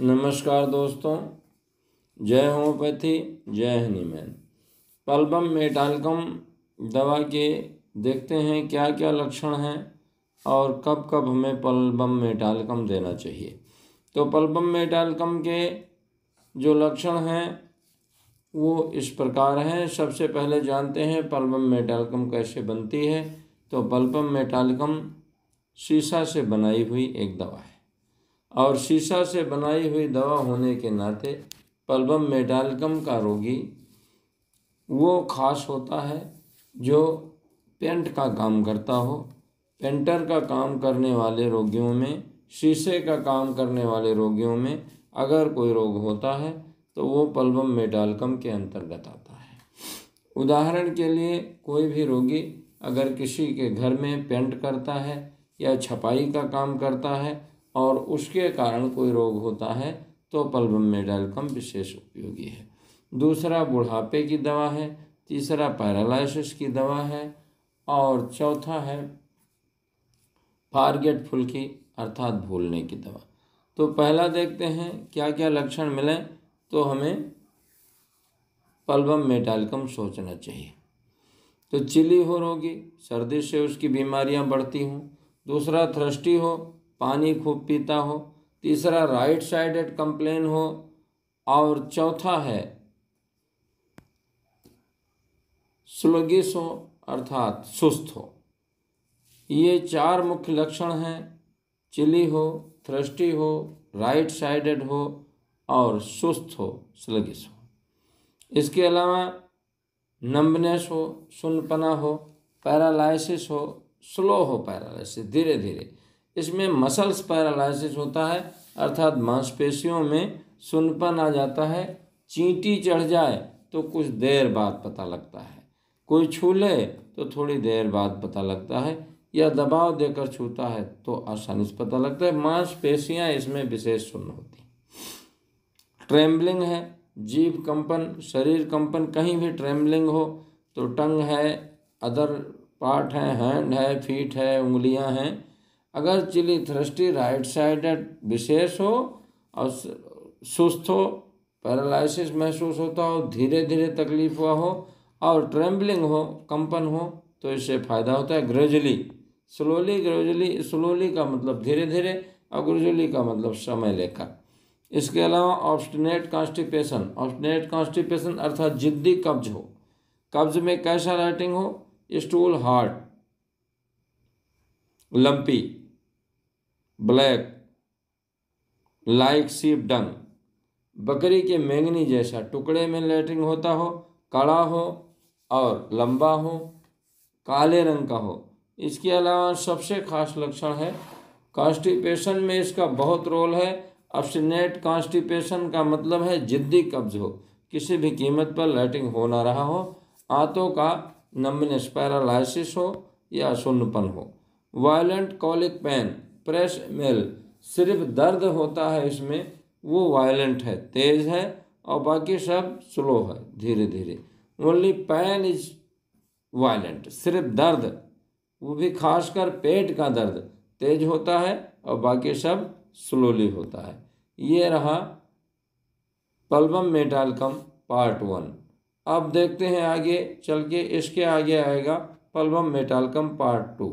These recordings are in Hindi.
नमस्कार दोस्तों, जय होम्योपैथी जय हनीमैन। पल्बम मेटाल्कम दवा के देखते हैं क्या क्या लक्षण हैं और कब कब हमें पल्बम मेटाल्कम देना चाहिए। तो पल्बम मेटाल्कम के जो लक्षण हैं वो इस प्रकार हैं। सबसे पहले जानते हैं पल्बम मेटाल्कम कैसे बनती है। तो पल्बम मेटाल्कम शीशा से बनाई हुई एक दवा है और शीशा से बनाई हुई दवा होने के नाते पल्बम मेटाल्कम का रोगी वो खास होता है जो पेंट का काम करता हो। पेंटर का काम करने वाले रोगियों में, शीशे का काम करने वाले रोगियों में अगर कोई रोग होता है तो वो पल्बम मेटाल्कम के अंतर्गत आता है। उदाहरण के लिए, कोई भी रोगी अगर किसी के घर में पेंट करता है या छपाई का काम करता है और उसके कारण कोई रोग होता है तो पल्बम मेटाल्कम विशेष उपयोगी है। दूसरा बुढ़ापे की दवा है, तीसरा पैरालिसिस की दवा है और चौथा है फॉरगेटफुल की अर्थात भूलने की दवा। तो पहला देखते हैं क्या क्या लक्षण मिले तो हमें पल्बम मेटाल्कम सोचना चाहिए। तो चिली हो रोगी, सर्दी से उसकी बीमारियां बढ़ती हों। दूसरा थ्रस्टी हो, पानी खूब पीता हो। तीसरा राइट साइडेड कंप्लेन हो और चौथा है स्लगिश हो अर्थात सुस्त हो। ये चार मुख्य लक्षण हैं। चिली हो, थ्रस्टी हो, राइट साइडेड हो और सुस्त हो, स्लगिश हो। इसके अलावा नंबनेस हो, सुन्नपना हो, पैरालिसिस हो, स्लो हो पैरालिसिस, धीरे धीरे। इसमें मसल्स पैरालिसिस होता है अर्थात मांसपेशियों में सुन्नपन आ जाता है। चींटी चढ़ जाए तो कुछ देर बाद पता लगता है, कोई छू ले तो थोड़ी देर बाद पता लगता है, या दबाव देकर छूता है तो आसानी से पता लगता है। मांसपेशियां इसमें विशेष सुन्न होती। ट्रेम्बलिंग है, जीभ कंपन, शरीर कंपन, कहीं भी ट्रेम्बलिंग हो तो टंग है, अदर पार्ट है, हैंड है, फीट है, उंगलियां हैं। अगर चिली थ्रस्टी राइट साइडेड विशेष हो और सुस्त हो, पैरालिसिस महसूस होता हो, धीरे धीरे तकलीफ हुआ हो और ट्रेम्बलिंग हो, कंपन हो तो इससे फायदा होता है। ग्रेजुअली, स्लोली, ग्रेजुअली, स्लोली का मतलब धीरे धीरे और ग्रेजुअली का मतलब समय लेकर। इसके अलावा ऑब्स्टिनेट कॉन्स्टिपेशन, ऑब्स्टिनेट कॉन्स्टिपेशन अर्थात जिद्दी कब्ज हो। कब्ज में कैसा राइटिंग हो, stool hard, lumpy, black, like sheep dung, बकरी के मेंगनी जैसा टुकड़े में लैट्रिन होता हो, कड़ा हो और लंबा हो, काले रंग का हो। इसके अलावा सबसे खास लक्षण है कॉन्स्टिपेशन में इसका बहुत रोल है। ऑब्स्टिनेट कॉन्स्टिपेशन का मतलब है जिद्दी कब्ज हो, किसी भी कीमत पर लैट्रिन हो ना रहा हो, आंतों का नंबनेस, पैरालिसिस हो या सुन्नपन हो। Violent colic pain, press mail, सिर्फ दर्द होता है इसमें, वो वायलेंट है, तेज है और बाकी सब स्लो है, धीरे धीरे। ओनली पेन इज वायलेंट, सिर्फ दर्द, वो भी खासकर पेट का दर्द तेज होता है और बाकी सब स्लोली होता है। ये रहा पल्बम मेटाल्कम पार्ट 1। अब देखते हैं आगे चल के, इसके आगे आएगा पल्बम मेटाल्कम पार्ट 2।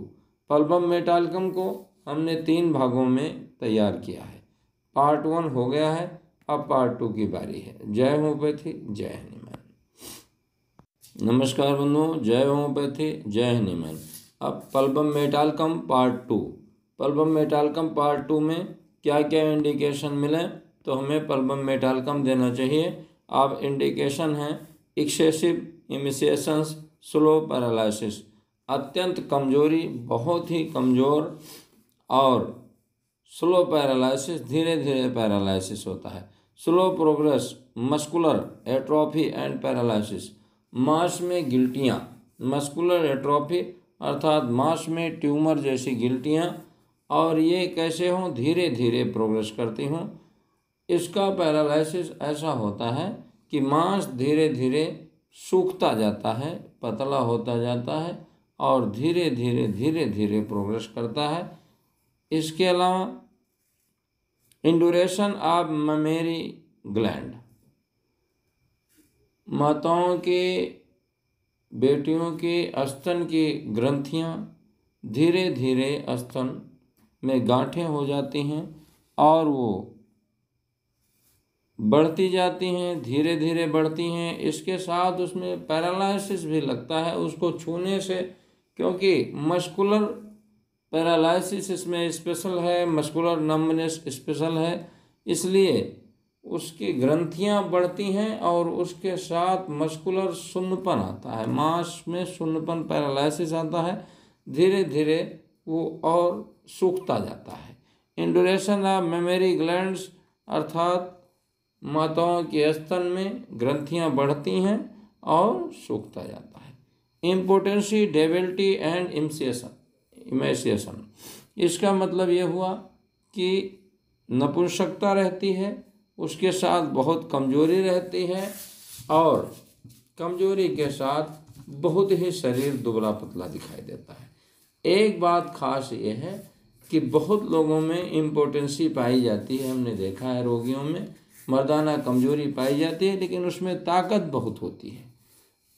पल्बम मेटाल्कम को हमने 3 भागों में तैयार किया है। पार्ट 1 हो गया है, अब पार्ट 2 की बारी है। जय होम्योपैथी जय हनीमैन। नमस्कार बंधुओं, जय होम्योपैथी जय हनीमैन। अब पल्बम मेटाल्कम पार्ट 2। पल्बम मेटाल्कम पार्ट 2 में क्या क्या इंडिकेशन मिले तो हमें पल्बम मेटाल्कम देना चाहिए। अब इंडिकेशन हैं एक्सेसिव इमिसेशंस, स्लो पैरालिसिस, अत्यंत कमजोरी, बहुत ही कमज़ोर और स्लो पैरालिसिस, धीरे धीरे पैरालिसिस होता है। Slow progress, muscular atrophy and paralysis, मांस में गिल्टियाँ, मस्कुलर एट्रोफी अर्थात मांस में ट्यूमर जैसी गिल्टियाँ, और ये कैसे हों, धीरे धीरे प्रोग्रेस करती हों। इसका पैरालिसिस ऐसा होता है कि मांस धीरे धीरे सूखता जाता है, पतला होता जाता है और धीरे धीरे प्रोग्रेस करता है। इसके अलावा इंडुरेशन ऑफ ममेरी ग्लैंड, माताओं के बेटियों के स्तन की ग्रंथियां धीरे धीरे स्तन में गांठें हो जाती हैं और वो बढ़ती जाती हैं, धीरे धीरे बढ़ती हैं। इसके साथ उसमें पैरालिसिस भी लगता है उसको छूने से, क्योंकि मस्कुलर पैरालिसिस इसमें स्पेशल है, मस्कुलर नम्बनेस स्पेशल है, इसलिए उसकी ग्रंथियां बढ़ती हैं और उसके साथ मस्कुलर शून्यपन आता है, मांस में शून्यपन पैरालिसिस आता है, धीरे धीरे वो और सूखता जाता है। इंडुरेशन ऑफ मेमोरी ग्लैंड्स अर्थात माताओं के स्तन में ग्रंथियां बढ़ती हैं और सूखता जाता है। इम्पोटेंसी, डेबिलिटी एंड इमेसिएशन, इसका मतलब ये हुआ कि नपुंसकता रहती है, उसके साथ बहुत कमजोरी रहती है और कमजोरी के साथ बहुत ही शरीर दुबला पतला दिखाई देता है। एक बात खास ये है कि बहुत लोगों में इम्पोटेंसी पाई जाती है, हमने देखा है रोगियों में मर्दाना कमजोरी पाई जाती है, लेकिन उसमें ताकत बहुत होती है।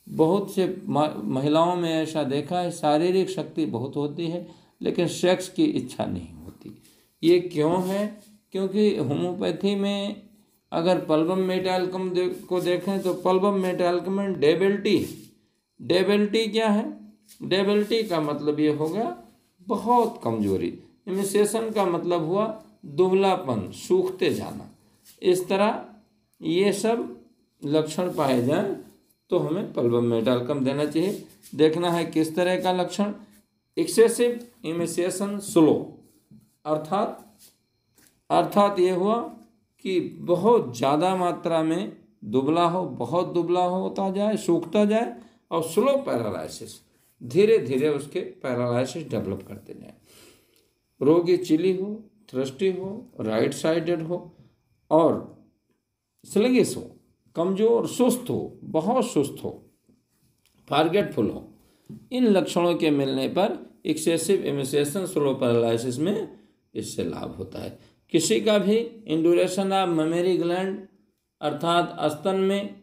बहुत से महिलाओं में ऐसा देखा है, शारीरिक शक्ति बहुत होती है लेकिन सेक्स की इच्छा नहीं होती। ये क्यों है? क्योंकि होम्योपैथी में अगर पल्बम मेटाल्कम को देखें तो पल्बम मेटाल्कम में डेबिलिटी है। डेबिलिटी क्या है? डेबिलिटी का मतलब ये हो गया बहुत कमजोरी। इमिसेशन का मतलब हुआ दुबलापन, सूखते जाना। इस तरह ये सब लक्षण पाए जाएं तो हमें पल्बम मेटाल्कम देना चाहिए। देखना है किस तरह का लक्षण। एक्सेसिव इमिसेशन स्लो, अर्थात ये हुआ कि बहुत ज़्यादा मात्रा में दुबला हो, बहुत दुबला होता जाए, सूखता जाए, और स्लो पैरालिसिस, धीरे धीरे उसके पैरालिसिस डेवलप करते जाए। रोगी चिली हो, थ्रस्टी हो, राइट साइडेड हो और स्लगिश हो, कमजोर, सुस्त हो, बहुत सुस्त हो, फॉरगेटफुल हो, इन लक्षणों के मिलने पर एक्सेसिव इमिसेशन स्लो पैरालिसिस में इससे लाभ होता है। किसी का भी इंडुरेशन ऑफ ममेरी ग्लैंड अर्थात स्तन में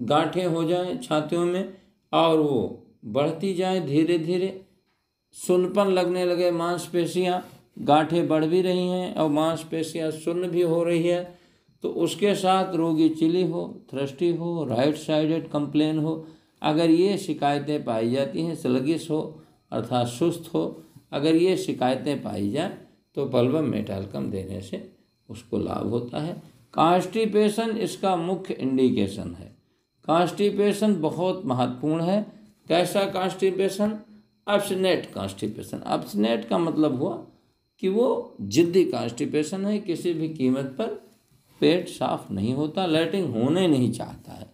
गांठें हो जाएं छातियों में और वो बढ़ती जाएं धीरे धीरे, सुन्नपन लगने लगे, मांसपेशियां, गांठें बढ़ भी रही हैं और मांसपेशियां सुन्न भी हो रही है, तो उसके साथ रोगी चिली हो, थ्रस्टी हो, राइट साइडेड कंप्लेन हो, अगर ये शिकायतें पाई जाती हैं, स्लगिश हो अर्थात सुस्त हो, अगर ये शिकायतें पाई जाए तो पल्बम मेटाल्कम देने से उसको लाभ होता है। कॉन्स्टिपेशन इसका मुख्य इंडिकेशन है। कॉन्स्टिपेशन बहुत महत्वपूर्ण है। कैसा कॉन्स्टिपेशन? Obstinate constipation. ऑब्स्टिनेट का मतलब हुआ कि वो जिद्दी कॉन्स्टिपेशन है, किसी भी कीमत पर पेट साफ नहीं होता, लैट्रिन होने नहीं चाहता है।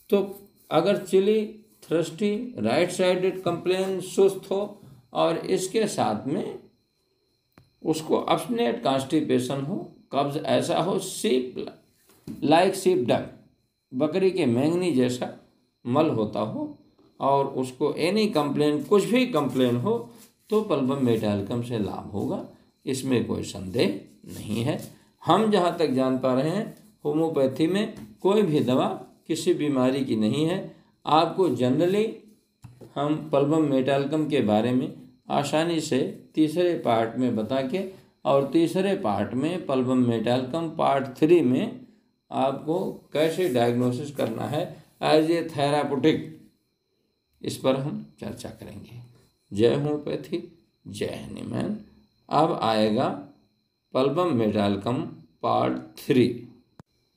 तो अगर chilly, thirsty, right sided complain, सुस्त हो और इसके साथ में उसको ऑब्स्टिनेट कॉन्स्टिपेशन हो, कब्ज ऐसा हो, सीप लाइक सीप डंग, बकरी के मैंगनी जैसा मल होता हो, और उसको एनी कंप्लेन, कुछ भी कंप्लेन हो, तो पल्बम मेटाल्कम से लाभ होगा, इसमें कोई संदेह नहीं है। हम जहाँ तक जान पा रहे हैं होम्योपैथी में कोई भी दवा किसी बीमारी की नहीं है। आपको जनरली हम पल्बम मेटाल्कम के बारे में आसानी से तीसरे पार्ट में बता के, और तीसरे पार्ट में पल्बम मेटाल्कम पार्ट 3 में आपको कैसे डायग्नोसिस करना है एज ए थेरापेटिक, इस पर हम चर्चा करेंगे। जय होम्योपैथी, जय हनीमैन। अब आएगा पल्बम मेटाल्कम पार्ट 3।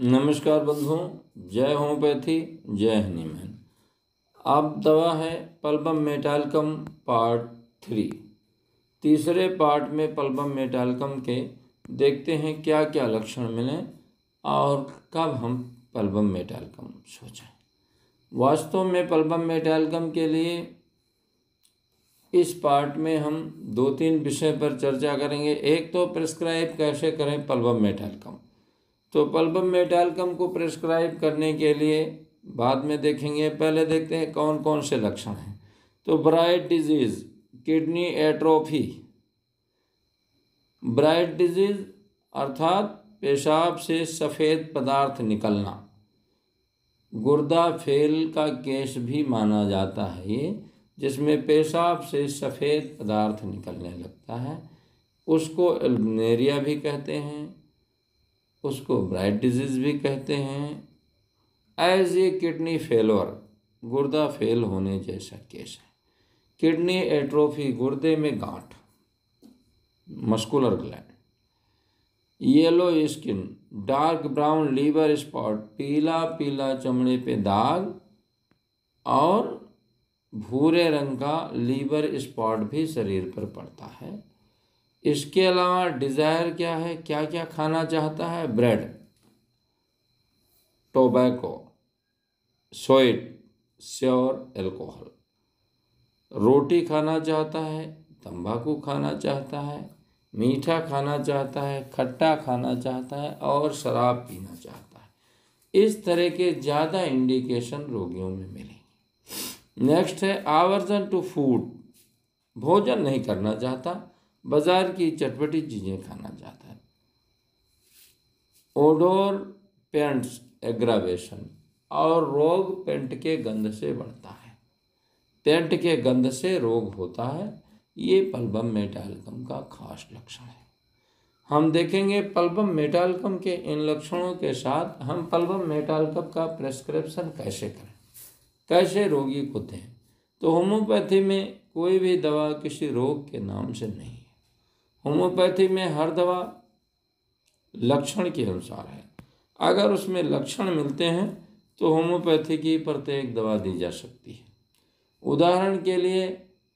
नमस्कार बंधुओं, जय होम्योपैथी, जय हनीमैन। अब दवा है पल्बम मेटाल्कम पार्ट 3। तीसरे पार्ट में पल्बम मेटाल्कम के देखते हैं क्या क्या लक्षण मिले और कब हम पल्बम मेटाल्कम सोचें। वास्तव में पल्बम मेटाल्कम के लिए इस पार्ट में हम 2-3 विषय पर चर्चा करेंगे। एक तो प्रिस्क्राइब कैसे करें पल्बम मेटाल्कम, तो पल्बम मेटाल्कम को प्रिस्क्राइब करने के लिए बाद में देखेंगे। पहले देखते हैं कौन कौन से लक्षण हैं। तो bright disease, kidney atrophy, bright disease अर्थात पेशाब से सफ़ेद पदार्थ निकलना। गुर्दा फेल का केस भी माना जाता है ये, जिसमें पेशाब से सफ़ेद पदार्थ निकलने लगता है। उसको एल्बनेरिया भी कहते हैं, उसको ब्राइट डिजीज़ भी कहते हैं। एज ए किडनी फेलोर, गुर्दा फेल होने जैसा केस है। किडनी एट्रोफी, गुर्दे में गांठ, muscular gland. Yellow skin, dark brown liver spot, पीला पीला चमड़े पे दाग और भूरे रंग का लीवर स्पॉट भी शरीर पर पड़ता है। इसके अलावा डिज़ायर क्या है, क्या क्या खाना चाहता है? Bread, tobacco, sweet, sour alcohol. रोटी खाना चाहता है, तंबाकू खाना चाहता है, मीठा खाना चाहता है, खट्टा खाना चाहता है और शराब पीना चाहता है। इस तरह के ज़्यादा इंडिकेशन रोगियों में मिलेंगे। नेक्स्ट है आवर्जन टू फूड, भोजन नहीं करना चाहता, बाजार की चटपटी चीज़ें खाना चाहता है। ओडोर पेंट्स एग्रावेशन, और रोग पेंट के गंध से बढ़ता है। पेंट के गंध से रोग होता है, ये पल्बम मेटालिकम का खास लक्षण है। हम देखेंगे पल्बम मेटालिकम के इन लक्षणों के साथ हम पल्बम मेटालिकम का प्रेस्क्रिप्शन कैसे करें, कैसे रोगी को दें। तो होम्योपैथी में कोई भी दवा किसी रोग के नाम से नहीं है। होम्योपैथी में हर दवा लक्षण के अनुसार है। अगर उसमें लक्षण मिलते हैं तो होम्योपैथी की प्रत्येक दवा दी जा सकती है। उदाहरण के लिए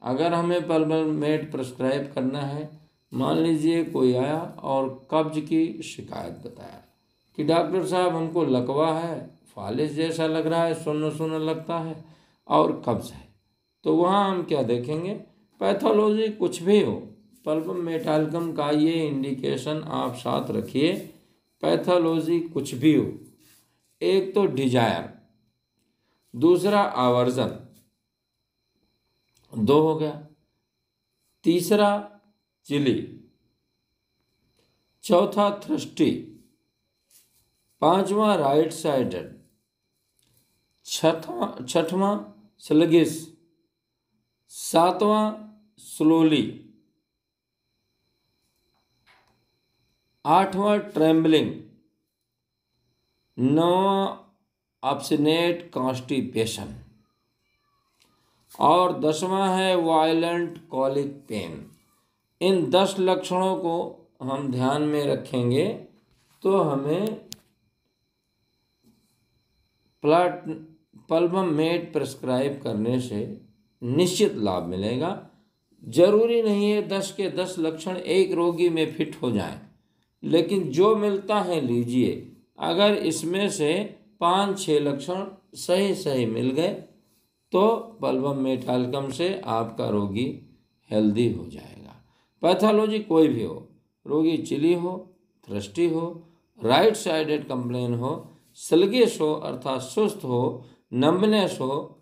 अगर हमें पल्बमेट प्रिस्क्राइब करना है, मान लीजिए कोई आया और कब्ज की शिकायत बताया कि डॉक्टर साहब हमको लकवा है, फालिस जैसा लग रहा है, सुन्न सुन्न लगता है और कब्ज है, तो वहाँ हम क्या देखेंगे? पैथोलॉजी कुछ भी हो, पल्बम मेटालिकम का ये इंडिकेशन आप साथ रखिए। पैथोलॉजी कुछ भी हो, एक तो डिजायर, दूसरा आवर्जन, 2 हो गया, तीसरा चिली, चौथा थ्रस्टी, पांचवा राइट साइडेड, छठवां स्लगिस, सातवां स्लोली, आठवां ट्रेम्बलिंग, नौवां ऑब्स्टिनेट कॉन्स्टिपेशन और 10वां है वायलेंट कॉलिक पेन। इन 10 लक्षणों को हम ध्यान में रखेंगे तो हमें पल्बमेट प्रिस्क्राइब करने से निश्चित लाभ मिलेगा। जरूरी नहीं है 10 के 10 लक्षण एक रोगी में फिट हो जाएं, लेकिन जो मिलता है लीजिए। अगर इसमें से 5-6 लक्षण सही सही मिल गए तो पल्बम मेटालिकम से आपका रोगी हेल्दी हो जाएगा। पैथोलॉजी कोई भी हो, रोगी चिली हो, थ्रस्टी हो, राइट साइडेड कंप्लेन हो, स्लगिश हो अर्थात सुस्त हो, नंबनेस हो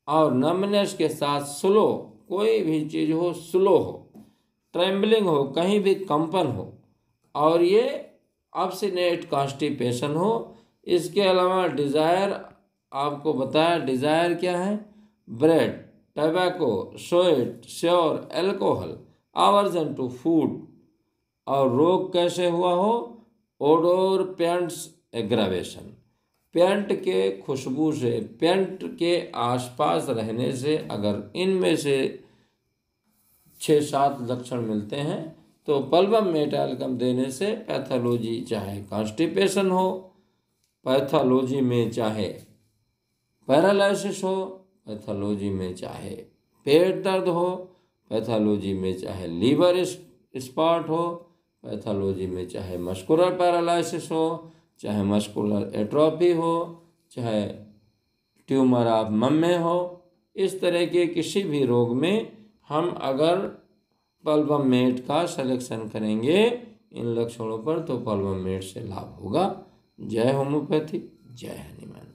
और नंबनेस के साथ स्लो, कोई भी चीज़ हो स्लो हो, ट्रेम्बलिंग हो, कहीं भी कंपन हो और ये ऑब्स्टिनेट कॉन्स्टिपेशन हो। इसके अलावा डिज़ायर आपको बताया, डिज़ायर क्या है? Bread, tobacco, sweet, sour alcohol, aversion to food. और रोग कैसे हुआ हो? ओडोर पेंट्स एग्रावेशन, पेंट के खुशबू से, पेंट के आसपास रहने से अगर इनमें से 6-7 लक्षण मिलते हैं तो पल्बम मेटालिकम देने से पैथोलॉजी चाहे कॉन्स्टिपेशन हो, पैथोलॉजी में चाहे पैरालिसिस हो, पैथोलॉजी में चाहे पेट दर्द हो, पैथोलॉजी में चाहे लीवर स्पॉट हो, पैथोलॉजी में चाहे मस्कुलर पैरालिसिस हो, चाहे मस्कुलर एट्रोफी हो, चाहे ट्यूमर ऑफ मम्मे हो, इस तरह के किसी भी रोग में हम अगर पल्बमेट का सिलेक्शन करेंगे इन लक्षणों पर तो पल्बमेट से लाभ होगा। जय होम्योपैथी, जय हनुमान।